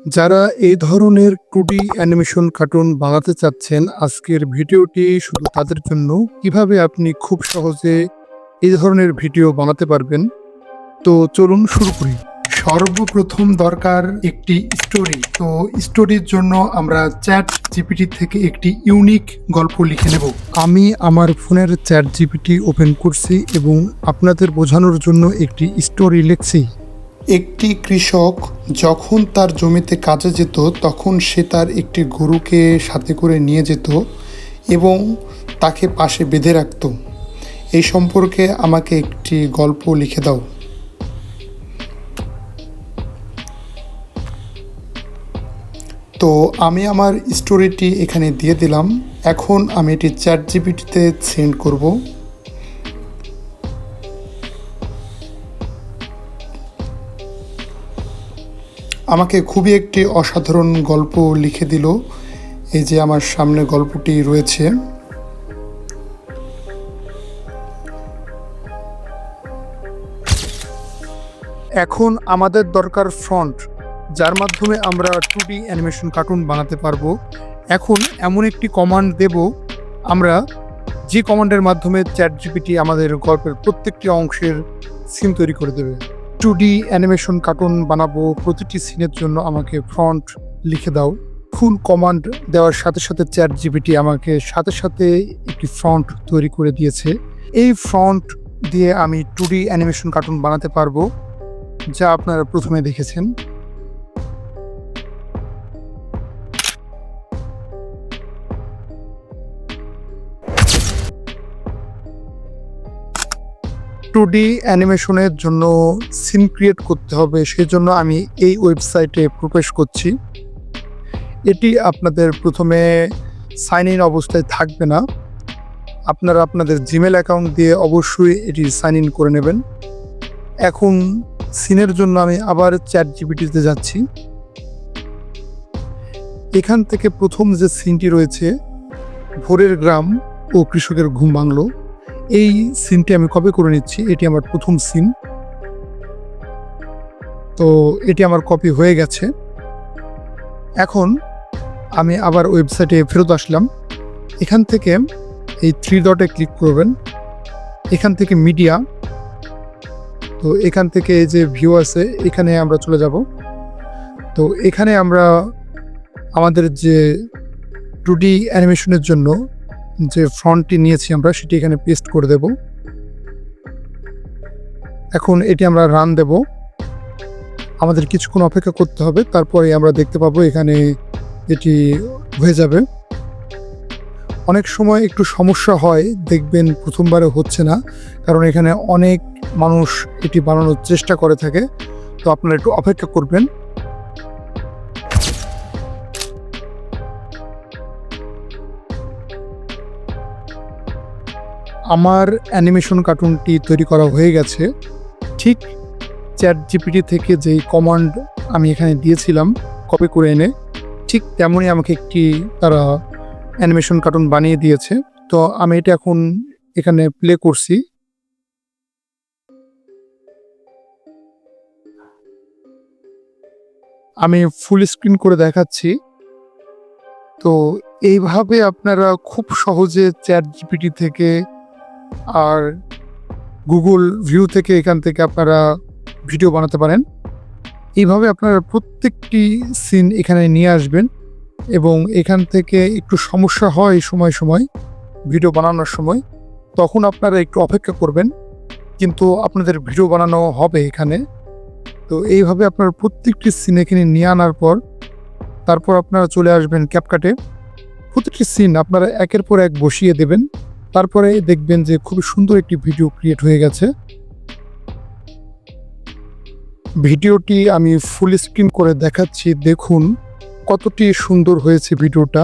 যারা এই ধরনের 2D অ্যানিমেশন কার্টুন বানাতে চাচ্ছেন, আজকের ভিডিওটি শুধু তাদের জন্য। কিভাবে আপনি খুব সহজে এই ধরনের ভিডিও বানাতে পারবেন। তো চলুন শুরু করি। সর্বপ্রথম দরকার একটি স্টোরি। তো স্টোরির জন্য আমরা চ্যাট জিপিটি থেকে একটি ইউনিক গল্প লিখে নেব। আমি আমার ফোনের চ্যাট জিপিটি ওপেন করছি এবং আপনাদের বোঝানোর জন্য একটি স্টোরি লিখছি। একটি কৃষক যখন তার জমিতে কাজে যেত তখন সে তার একটি গরুকে সাথে করে নিয়ে যেত এবং তাকে পাশে বেঁধে রাখত। এই সম্পর্কে আমাকে একটি গল্প লিখে দাও। তো আমি আমার স্টোরিটি এখানে দিয়ে দিলাম। এখন আমি এটি চ্যাট জিপিটিতে সেন্ড করব। আমাকে খুবই একটি অসাধারণ গল্প লিখে দিল। এই যে আমার সামনে গল্পটি রয়েছে। এখন আমাদের দরকার ফ্রন্ট, যার মাধ্যমে আমরা 2D অ্যানিমেশন কার্টুন বানাতে পারবো। এখন এমন একটি কমান্ড দেব আমরা, যে কমান্ডের মাধ্যমে চ্যাট জিপিটি আমাদের গল্পের প্রত্যেকটি অংশের সিন তৈরি করে দেবে। 2D অ্যানিমেশন কার্টুন বানাবো, প্রতিটি সিনের জন্য আমাকে ফ্রন্ট লিখে দাও। ফুল কমান্ড দেওয়ার সাথে সাথে চ্যাট জিপিটি আমাকে সাথে সাথে একটি ফ্রন্ট তৈরি করে দিয়েছে। এই ফ্রন্ট দিয়ে আমি 2D অ্যানিমেশন কার্টুন বানাতে পারবো, যা আপনারা প্রথমে দেখেছেন। টু ডি অ্যানিমেশনের জন্য সিন ক্রিয়েট করতে হবে, সেজন্য আমি এই ওয়েবসাইটে প্রবেশ করছি। এটি আপনাদের প্রথমে সাইন ইন অবস্থায় থাকবে না। আপনারা আপনাদের জিমেল অ্যাকাউন্ট দিয়ে অবশ্যই এটি সাইন ইন করে নেবেন। এখন সিনের জন্য আমি আবার চ্যাট জিপিটিতে যাচ্ছি। এখান থেকে প্রথম যে সিনটি রয়েছে, ভোরের গ্রাম ও কৃষকের ঘুম ভাঙলো, এই সিনটি আমি কপি করে নিচ্ছি। এটি আমার প্রথম সিন। তো এটি আমার কপি হয়ে গেছে। এখন আমি আবার ওয়েবসাইটে ফেরত আসলাম। এখান থেকে এই 3 ডটে ক্লিক করবেন। এখান থেকে মিডিয়া, তো এখান থেকে এই যে ভিউ আছে, এখানে আমরা চলে যাব। তো এখানে আমরা আমাদের যে 2D অ্যানিমেশনের জন্য যে ফ্রন্টটি নিয়েছি আমরা, সেটি এখানে পেস্ট করে দেব। এখন এটি আমরা রান দেব। আমাদের কিছুক্ষণ অপেক্ষা করতে হবে, তারপরে আমরা দেখতে পাবো এখানে এটি হয়ে যাবে। অনেক সময় একটু সমস্যা হয়, দেখবেন প্রথমবারে হচ্ছে না, কারণ এখানে অনেক মানুষ এটি বানানোর চেষ্টা করে থাকে। তো আপনারা একটু অপেক্ষা করবেন। আমার অ্যানিমেশন কার্টুনটি তৈরি করা হয়ে গেছে। ঠিক চ্যাট জিপিটি থেকে যেই কমান্ড আমি এখানে দিয়েছিলাম কপি করে এনে, ঠিক তেমনই আমাকে একটি তারা অ্যানিমেশন কার্টুন বানিয়ে দিয়েছে। তো আমি এটা এখন এখানে প্লে করছি। আমি ফুল স্ক্রিন করে দেখাচ্ছি। তো এইভাবে আপনারা খুব সহজে চ্যাট জিপিটি থেকে আর গুগল ভিউ থেকে, এখান থেকে আপনারা ভিডিও বানাতে পারেন। এইভাবে আপনারা প্রত্যেকটি সিন এখানে নিয়ে আসবেন এবং এখান থেকে একটু সমস্যা হয় সময় সময় ভিডিও বানানোর সময়, তখন আপনারা একটু অপেক্ষা করবেন, কিন্তু আপনাদের ভিডিও বানানো হবে এখানে। তো এইভাবে আপনারা প্রত্যেকটি সিন এখানে নিয়ে আনার পর তারপর আপনারা চলে আসবেন ক্যাপকাটে। প্রতিটি সিন আপনারা একের পর এক বসিয়ে দেবেন, তারপরে দেখবেন যে খুব সুন্দর একটি ভিডিও ক্রিয়েট হয়ে গেছে। ভিডিওটি আমি ফুল স্ক্রিন করে দেখাচ্ছি, দেখুন কতটি সুন্দর হয়েছে ভিডিওটা।